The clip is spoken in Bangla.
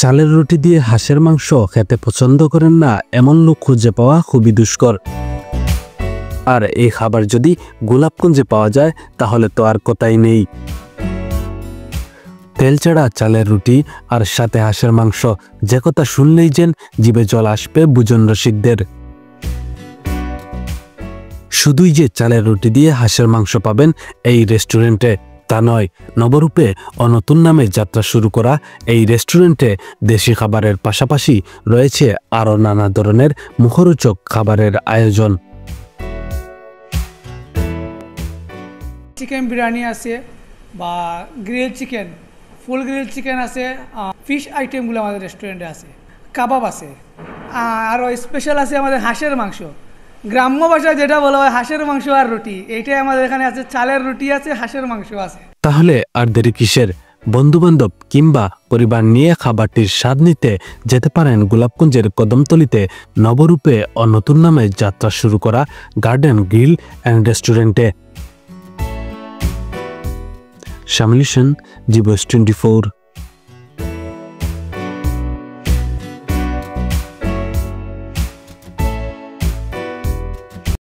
চালের রুটি দিয়ে হাঁসের মাংস খেতে পছন্দ করেন না এমন লোক খুঁজে পাওয়া খুবই দুষ্কর। আর এই খাবার যদি গোলাপগঞ্জে পাওয়া যায় তাহলে তো আর কথাই নেই। তেলচাড়া চালের রুটি আর সাথে হাঁসের মাংস, যে কথা শুনলেই যেন জিভে জল আসবে বুজন রসিকদের। শুধুই যে চালের রুটি দিয়ে হাঁসের মাংস পাবেন এই রেস্টুরেন্টে তা নয়, নবরূপে ও নতুন নামে যাত্রা শুরু করা এই রেস্টুরেন্টে দেশি খাবারের পাশাপাশি রয়েছে আরও নানা ধরনের মুখরোচক খাবারের আয়োজন। চিকেন বিরিয়ানি আছে বা গ্রিল চিকেন, ফুল গ্রিল চিকেন আছে, ফিশ আইটেমগুলো আমাদের রেস্টুরেন্টে আছে, কাবাব আছে, আরও স্পেশাল আছে আমাদের হাঁসের মাংস। গ্রাম্য ভাষায় যেটা বলা হয় হাঁসের মাংস আর রুটি, এইটাই আমাদের এখানে আছে। চালের রুটি আছে, হাঁসের মাংস আছে। তাহলে আর দেরি কিসের? বন্ধুবান্ধব কিংবা পরিবার নিয়ে খাবারটির স্বাদ নিতে যেতে পারেন গোলাপগঞ্জের কদমতলীতে নবরূপে ও নতুন নামে যাত্রা শুরু করা গার্ডেন গ্রিল অ্যান্ড রেস্টুরেন্টে। শামিল হোসেন, জি বয়েস 24।